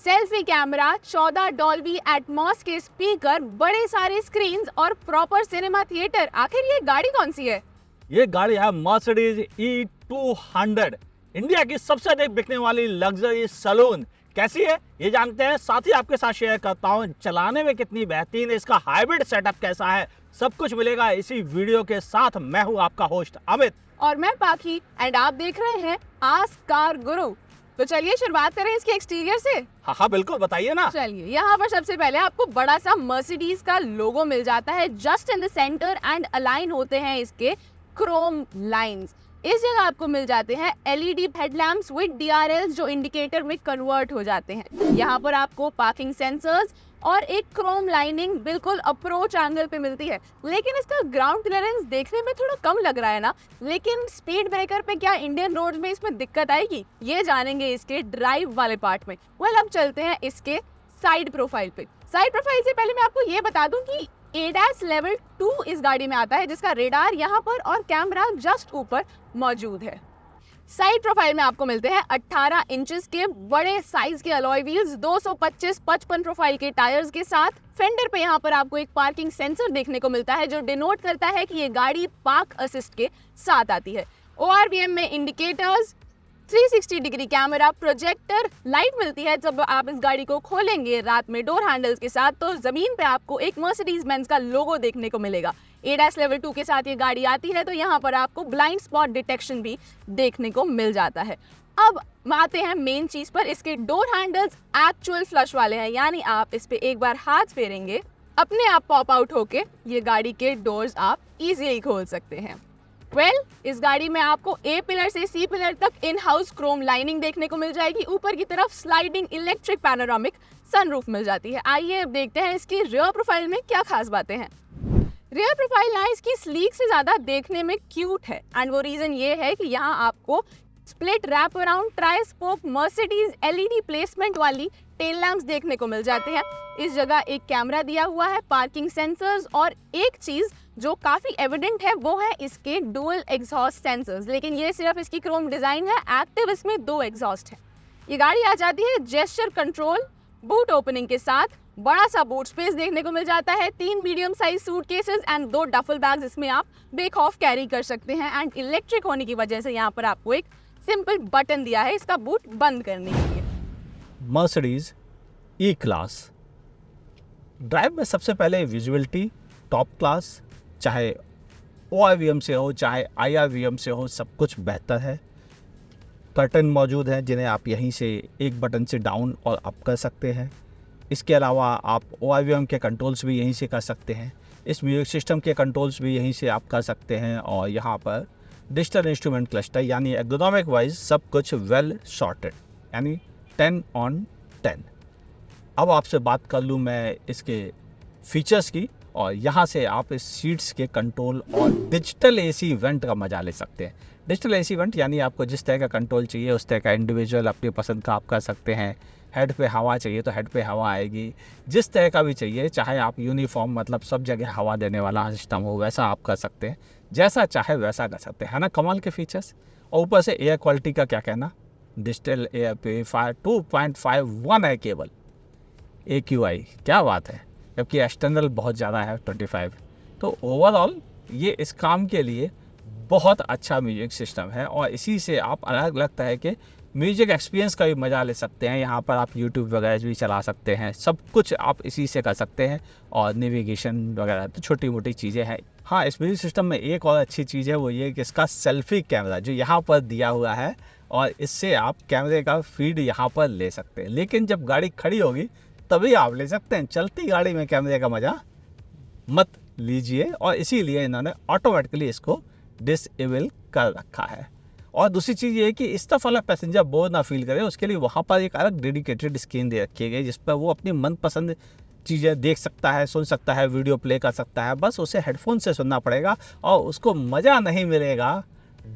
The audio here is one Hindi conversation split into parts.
सेल्फी कैमरा, 14 डॉल्बी एटमॉस के स्पीकर, बड़े सारे स्क्रीन्स और प्रॉपर सिनेमा थिएटर। आखिर ये गाड़ी कौन सी है? ये गाड़ी है मर्सिडीज E200, इंडिया की सबसे अधिक बिकने वाली लग्जरी सलून। कैसी है ये जानते हैं, साथ ही आपके साथ शेयर करता हूँ चलाने में कितनी बेहतरीन है, इसका हाइब्रिड सेटअप कैसा है, सब कुछ मिलेगा इसी वीडियो के साथ। मैं हूँ आपका होस्ट अमित और मैं पाखी एंड आप देख रहे हैं आस्क कार गुरु। तो चलिए शुरुआत करें इसके एक्सटीरियर से। हाँ बिल्कुल, बताइए ना। चलिए, यहाँ पर सबसे पहले आपको बड़ा सा मर्सिडीज का लोगो मिल जाता है just in the centre and align होते हैं इसके क्रोम लाइंस। इस जगह आपको मिल जाते हैं एलईडी हेडलैम्प्स विद DRLs जो इंडिकेटर में कन्वर्ट हो जाते हैं। यहाँ पर आपको पार्किंग सेंसर्स और एक क्रोम लाइनिंग बिल्कुल अप्रोच एंगल पे मिलती है, लेकिन इसका ग्राउंड क्लियरेंस देखने में थोड़ा कम लग रहा है ना। लेकिन स्पीड ब्रेकर पे क्या इंडियन रोड्स में इसमें दिक्कत आएगी, ये जानेंगे इसके ड्राइव वाले पार्ट में। अब चलते हैं इसके साइड प्रोफाइल पे। साइड प्रोफाइल से पहले मैं आपको ये बता दूं कि ADAS लेवल 2 इस गाड़ी में आता है, जिसका रेडार यहाँ पर और कैमरा जस्ट ऊपर मौजूद है। साइड प्रोफाइल में आपको मिलते हैं 18 इंचेस के बड़े साइज के अलॉय व्हील्स, 225/55 प्रोफाइल के टायर्स के साथ। फेंडर पे यहाँ पर आपको एक पार्किंग सेंसर देखने को मिलता है जो डिनोट करता है कि ये गाड़ी पार्क असिस्ट के साथ आती है। ORVM में indicators, 360 degree camera, projector light मिलती है जब आप इस गाड़ी को खोलेंगे रात में डोर हैंडल्स के साथ, तो जमीन पे आपको एक मर्सिडीज बेंज का लोगो देखने को मिलेगा। ADAS लेवल 2 के साथ ये गाड़ी आती है तो यहाँ पर आपको ब्लाइंड स्पॉट डिटेक्शन भी देखने को मिल जाता है। अब आते हैं मेन चीज पर, इसके डोर हैंडल्स एक्चुअल फ्लश वाले हैं, यानी आप इस पे एक बार हाथ फेरेंगे अपने आप पॉप आउट होके ये गाड़ी के डोर्स आप इजीली खोल सकते हैं। इस गाड़ी में आपको A पिलर से C पिलर तक इन हाउस क्रोम लाइनिंग देखने को मिल जाएगी। ऊपर की तरफ स्लाइडिंग इलेक्ट्रिक पैनोरामिक सनरूफ मिल जाती है। आइए अब देखते हैं इसकी रियर प्रोफाइल में क्या खास बातें हैं। रियर प्रोफाइल ना इसकी स्लीक से ज्यादा देखने में क्यूट है, एंड वो रीजन ये है कि यहाँ आपको split wrap around try spoke Mercedes LED placement वाली टेल लैम्प्स देखने को मिल जाते हैं। इस जगह एक कैमरा दिया हुआ है, पार्किंग सेंसर्स, और एक चीज जो काफी एविडेंट है वो है इसके डुअल एग्जॉस्ट सेंसर्स। लेकिन ये सिर्फ इसकी क्रोम डिजाइन है, एक्टिव इसमें 2 एग्जॉस्ट है। ये गाड़ी आ जाती है जेस्चर कंट्रोल बूट ओपनिंग के साथ। बड़ा सा बूट स्पेस देखने को मिल जाता है, 3 medium size suitcases and 2 duffel bags इसमें आप बेखौफ कैरी कर सकते हैं। एंड इलेक्ट्रिक होने की वजह से यहाँ पर आपको एक सिंपल बटन दिया है इसका बूट बंद करने के लिए। मर्सिडीज E-क्लास ड्राइव में सबसे पहले विजुअलिटी टॉप क्लास, चाहे ORVM से हो चाहे IRVM से हो, सब कुछ बेहतर है। कर्टन मौजूद हैं जिन्हें आप यहीं से एक बटन से डाउन और अप कर सकते हैं। इसके अलावा आप ORVM के कंट्रोल्स भी यहीं से कर सकते हैं। इस म्यूजिक सिस्टम के कंट्रोल्स भी यहीं से आप कर सकते हैं। और यहाँ पर डिजिटल इंस्ट्रूमेंट क्लस्टर, यानी एर्गोनॉमिक वाइज सब कुछ वेल सॉर्टेड, यानी 10 on 10। अब आपसे बात कर लूँ मैं इसके फीचर्स की, और यहाँ से आप इस सीट्स के कंट्रोल और डिजिटल AC वेंट का मजा ले सकते हैं। डिजिटल AC वेंट यानी आपको जिस तरह का कंट्रोल चाहिए उस तरह का इंडिविजुअल अपनी पसंद का आप कर सकते हैं। हेड पे हवा चाहिए तो हेड पे हवा आएगी, जिस तरह का भी चाहिए, चाहे आप यूनिफॉर्म मतलब सब जगह हवा देने वाला सिस्टम हो वैसा आप कर सकते हैं, जैसा चाहे वैसा कर सकते हैं, है ना। कमाल के फीचर्स। और ऊपर से एयर क्वालिटी का क्या कहना, डिजिटल एयर प्योरीफायर 2.51 है केवल, AQI, क्या बात है। जबकि एक्सटर्नल बहुत ज़्यादा है 25। तो ओवरऑल ये इस काम के लिए बहुत अच्छा म्यूजिक सिस्टम है, और इसी से आप अलग अलग तरह के म्यूजिक एक्सपीरियंस का भी मज़ा ले सकते हैं। यहाँ पर आप यूट्यूब वगैरह भी चला सकते हैं, सब कुछ आप इसी से कर सकते हैं। और नेविगेशन वगैरह तो छोटी मोटी चीज़ें हैं। हाँ, इस म्यूजिक सिस्टम में एक और अच्छी चीज़ है, वो ये कि इसका सेल्फी कैमरा जो यहाँ पर दिया हुआ है, और इससे आप कैमरे का फीड यहाँ पर ले सकते हैं। लेकिन जब गाड़ी खड़ी होगी तभी आप ले सकते हैं, चलती गाड़ी में कैमरे का मज़ा मत लीजिए। और इसीलिए इन्होंने ऑटोमेटिकली इसको डिसेबल कर रखा है। और दूसरी चीज़ ये है कि इस तरफ वाला पैसेंजर बोर ना फील करे, उसके लिए वहाँ पर एक अलग डेडिकेटेड स्क्रीन दे रखी गई जिस पर वो अपनी मनपसंद चीज़ें देख सकता है, सुन सकता है, वीडियो प्ले कर सकता है। बस उसे हेडफोन से सुनना पड़ेगा और उसको मज़ा नहीं मिलेगा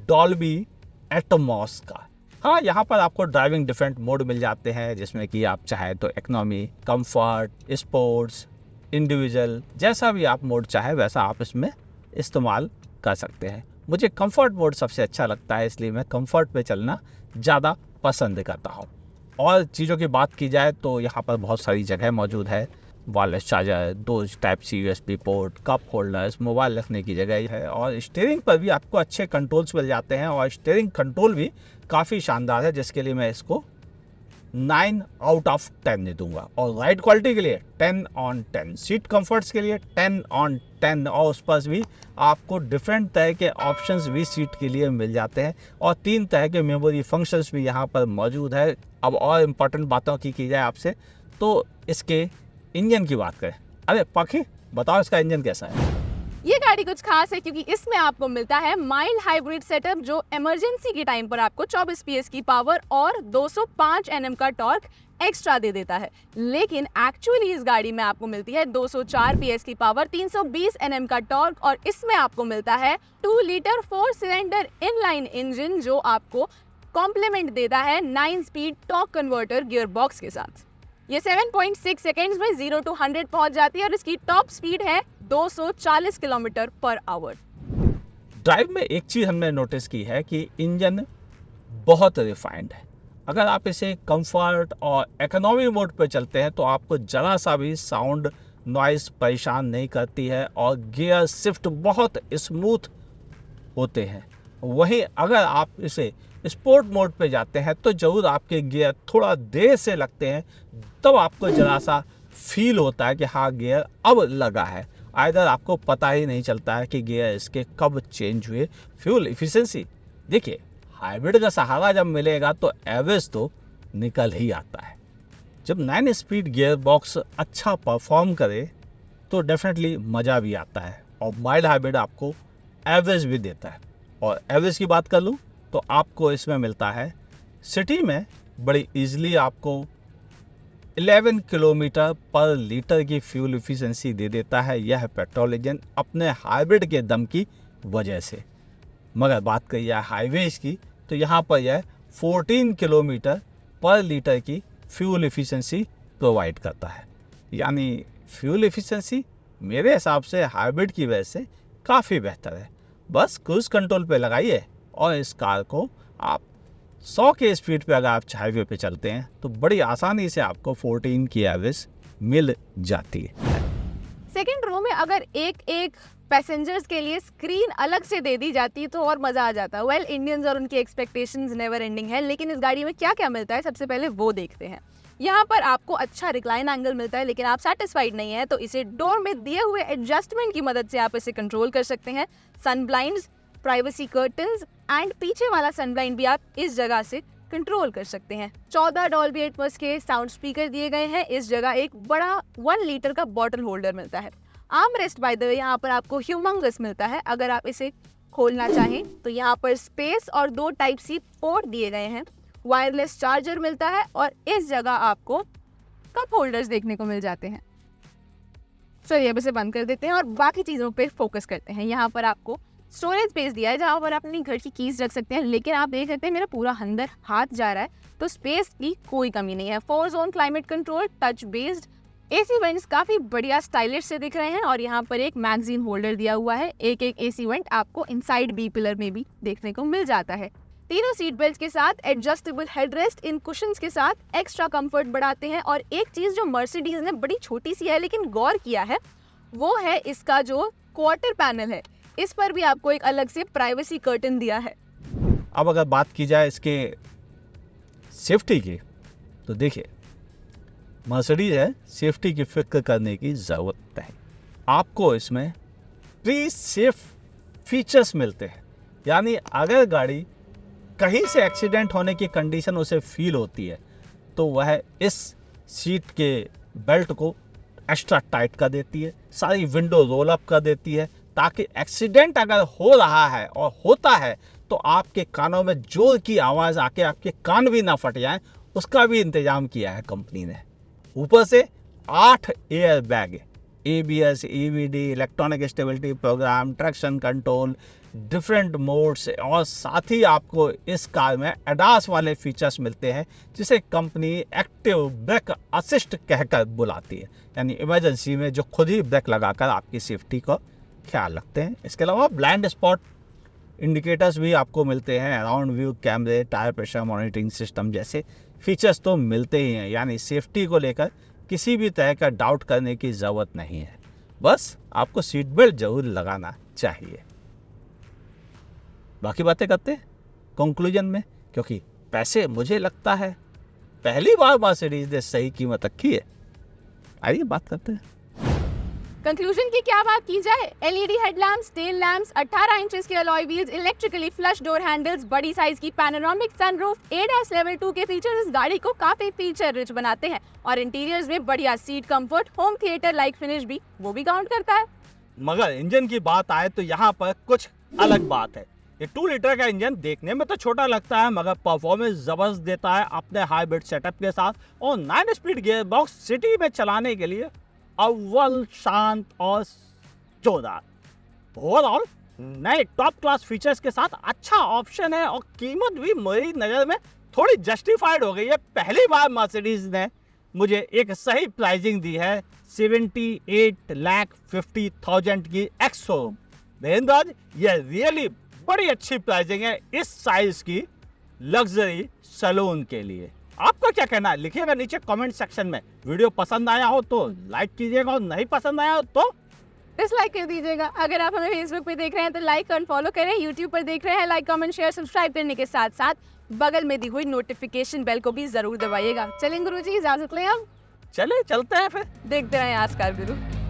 डॉल्बी एटमॉस का। हाँ, यहाँ पर आपको ड्राइविंग डिफरेंट मोड मिल जाते हैं, जिसमें कि आप चाहे तो इकोनॉमी, कंफर्ट, स्पोर्ट्स, इंडिविजुअल, जैसा भी आप मोड चाहे वैसा आप इसमें इस्तेमाल कर सकते हैं। मुझे कंफर्ट मोड सबसे अच्छा लगता है, इसलिए मैं कंफर्ट पे चलना ज़्यादा पसंद करता हूँ। और चीज़ों की बात की जाए तो यहाँ पर बहुत सारी जगह मौजूद है। Wireless charger, 2 type C USB port, cup holders, mobile रखने की जगह है और स्टीयरिंग पर भी आपको अच्छे कंट्रोल्स मिल जाते हैं और स्टीयरिंग कंट्रोल भी काफ़ी शानदार है, जिसके लिए मैं इसको 9 आउट ऑफ 10 दे दूंगा। और राइड क्वालिटी के लिए 10 ऑन 10, सीट कंफर्ट्स के लिए 10 ऑन 10 और उस पर भी आपको डिफरेंट तरह के ऑप्शंस भी सीट के लिए मिल जाते हैं और 3 तरह के मेमोरी फंक्शंस भी यहाँ पर मौजूद है। अब और इम्पोर्टेंट बातों की जाए आपसे तो इसके इंजन की बात करें। अरे पाखी बताओ इसका इंजन कैसा है? ये गाड़ी कुछ खास है क्योंकि इसमें आपको मिलता है माइल्ड हाइब्रिड सेटअप जो इमरजेंसी के टाइम पर आपको 24 पीएस की पावर और 205 एनएम का टॉर्क एक्स्ट्रा दे देता है। लेकिन एक्चुअली इस गाड़ी में आपको मिलती है 204 पीएस की पावर, 320 एनएम का टॉर्क और इसमें आपको मिलता है 2 लीटर 4 सिलेंडर इनलाइन इंजन जो आपको कॉम्प्लीमेंट देता है 9 speed torque converter gear box के साथ। ये 7.6 सेकेंड्स में 0 to 100 पहुंच जाती है और इसकी टॉप स्पीड है 240 किलोमीटर पर आवर। ड्राइव में एक चीज़ हमने नोटिस की है कि इंजन बहुत रिफाइंड है। अगर आप इसे कंफर्ट और इकोनॉमी मोड पर चलते हैं तो आपको ज़रा सा भी साउंड नॉइस परेशान नहीं करती है और गियर शिफ्ट बहुत स्मूथ होते हैं। वहीं अगर आप इसे स्पोर्ट मोड पे जाते हैं तो ज़रूर आपके गियर थोड़ा देर से लगते हैं, तब आपको ज़रा सा फील होता है कि हाँ गियर अब लगा है। आइदर आपको पता ही नहीं चलता है कि गियर इसके कब चेंज हुए। फ्यूल इफ़िशिएंसी देखिए, हाइब्रिड का सहारा जब मिलेगा तो एवरेज तो निकल ही आता है। जब 9 स्पीड गियर बॉक्स अच्छा परफॉर्म करे तो डेफिनेटली मज़ा भी आता है और माइल्ड हाइब्रिड आपको एवरेज भी देता है। और एवरेज की बात कर लूँ तो आपको इसमें मिलता है सिटी में बड़ी इजीली आपको 11 किलोमीटर पर लीटर की फ्यूल एफिशिएंसी दे देता है यह पेट्रोल इंजन अपने हाइब्रिड के दम की वजह से। मगर बात करिए हाईवेज की तो यहाँ पर यह 14 किलोमीटर पर लीटर की फ्यूल एफिशिएंसी प्रोवाइड करता है। यानी फ्यूल एफिशिएंसी मेरे हिसाब से हाइब्रिड की वजह से काफ़ी बेहतर है। बस क्रूज कंट्रोल पे लगाइए और इस कार को आप 100 के स्पीड पे अगर आप हाईवे पे चलते हैं तो बड़ी आसानी से आपको 14 की एवरेज मिल जाती है। सेकंड रो में अगर एक पैसेंजर्स के लिए स्क्रीन अलग से दे दी जाती तो और मज़ा आ जाता। वेल, इंडियंस और उनकी एक्सपेक्टेशंस नेवर एंडिंग है, लेकिन इस गाड़ी में क्या क्या मिलता है सबसे पहले वो देखते हैं। यहाँ पर आपको अच्छा रिक्लाइन एंगल मिलता है, लेकिन आप सेटिस्फाइड नहीं है तो इसे डोर में दिए हुए एडजस्टमेंट की मदद से आप इसे कंट्रोल कर सकते हैं। सन ब्लाइंड्स, प्राइवेसी कर्टन्स एंड पीछे वाला सन ब्लाइंड भी आप इस जगह से कंट्रोल कर सकते हैं। 14 डॉल्बी एटमॉस के साउंड स्पीकर दिए गए हैं। इस जगह एक बड़ा 1 लीटर का बॉटल होल्डर मिलता है। Arm rest by the way यहाँ पर आपको ह्यूमंगस मिलता है। अगर आप इसे खोलना चाहें तो यहाँ पर स्पेस और 2 टाइप सी पोर्ट दिए गए हैं। वायरलेस चार्जर मिलता है और इस जगह आपको कप होल्डर्स देखने को मिल जाते हैं। चलिए अब इसे बंद कर देते हैं और बाकी चीज़ों पे फोकस करते हैं। यहाँ पर आपको स्टोरेज स्पेस दिया है जहाँ पर आप अपनी घर की कीज रख सकते हैं, लेकिन आप देख सकते हैं मेरा पूरा अंदर हाथ जा रहा है तो स्पेस की कोई कमी नहीं है। 4 zone climate control, touch based AC vents काफ़ी बढ़िया स्टाइलिश से दिख रहे हैं और यहाँ पर एक मैगजीन होल्डर दिया हुआ है। एक एसी वेंट आपको इनसाइड बी पिलर में भी देखने को मिल जाता है। तीनों सीट बेल्ट के साथ एडजस्टेबल हेडरेस्ट इन कुशन्स के साथ एक्स्ट्रा कंफर्ट बढ़ाते हैं। और एक चीज़ जो मर्सिडीज ने बड़ी छोटी सी है लेकिन गौर किया है वो है इसका जो क्वार्टर पैनल है, इस पर भी आपको एक अलग से प्राइवेसी कर्टन दिया है। अब अगर बात की जाए इसके सेफ्टी की तो देखिए, मर्सिडीज है सेफ्टी की फिक्र करने की ज़रूरत है। आपको इसमें प्री सेफ फीचर्स मिलते हैं। यानी अगर गाड़ी कहीं से एक्सीडेंट होने की कंडीशन उसे फील होती है तो वह इस सीट के बेल्ट को एक्स्ट्रा टाइट कर देती है, सारी विंडो रोल अप कर देती है ताकि एक्सीडेंट अगर हो रहा है और होता है तो आपके कानों में जोर की आवाज़ आके आपके कान भी ना फट जाएं, उसका भी इंतजाम किया है कंपनी ने। ऊपर से 8 air bag, ABS, EBD, electronic stability program, traction control, different modes और साथ ही आपको इस कार में ADAS वाले फीचर्स मिलते हैं जिसे कंपनी एक्टिव ब्रेक असिस्ट कहकर बुलाती है। यानी इमरजेंसी में जो खुद ही ब्रेक लगाकर आपकी सेफ्टी का ख्याल रखते हैं। इसके अलावा ब्लाइंड स्पॉट इंडिकेटर्स भी आपको मिलते हैं, अराउंड व्यू कैमरे, टायर प्रेशर मॉनिटरिंग सिस्टम जैसे फीचर्स तो मिलते ही हैं, यानी सेफ्टी को लेकर किसी भी तरह का डाउट करने की ज़रूरत नहीं है। बस आपको सीट बेल्ट ज़रूर लगाना चाहिए। बाकी बातें करते हैं कंक्लूजन में, क्योंकि पैसे मुझे लगता है पहली बार मर्सिडीज ने सही कीमत रखी है। आइए बात करते हैं। कंक्लूजन की क्या बात की जाए, LED headlamps, tail lamps, 18 inches के alloy wheels, electrically flush door handles, बड़ी साइज की पैनोरामिक सनरूफ, ADAS लेवल 2 के फीचर्स इस गाड़ी को काफी फीचर रिच बनाते हैं। और इंटीरियर्स में बढ़िया seat comfort, home theatre like finish भी वो भी काउंट करता है। मगर इंजन की बात आए तो यहाँ पर कुछ अलग बात है। ये 2 लीटर का इंजन देखने में तो छोटा लगता है, मगर परफॉर्मेंस जबरदस्त देता है अपने हाइब्रिड सेटअप के साथ। और 9 स्पीड गियर बॉक्स सिटी में चलाने के लिए अव्वल, शांत और जोरदार। ओवरऑल नए टॉप क्लास फीचर्स के साथ अच्छा ऑप्शन है, और कीमत भी मेरी नज़र में थोड़ी जस्टिफाइड हो गई है। पहली बार मर्सिडीज ने मुझे एक सही प्राइसिंग दी है 78,50,000 की एक्स शोरूम। महेंद्र, ये रियली बड़ी अच्छी प्राइसिंग है इस साइज की लग्जरी सैलून के लिए। आपका क्या कहना है लिखिएगा नीचे कमेंट सेक्शन में। वीडियो पसंद आया हो तो लाइक कीजिएगा, और नहीं पसंद आया हो तो डिसलाइक कर दीजिएगा। अगर आप हमें फेसबुक पे देख रहे हैं तो लाइक और फॉलो करें, यूट्यूब पर देख रहे हैं लाइक कमेंट शेयर सब्सक्राइब करने के साथ साथ बगल में दी हुई नोटिफिकेशन बेल को भी जरूर दबाइएगा। चलें गुरुजी, इजाजत लें, हम चले चलते हैं फिर। देखते रहें आस्कार गुरु।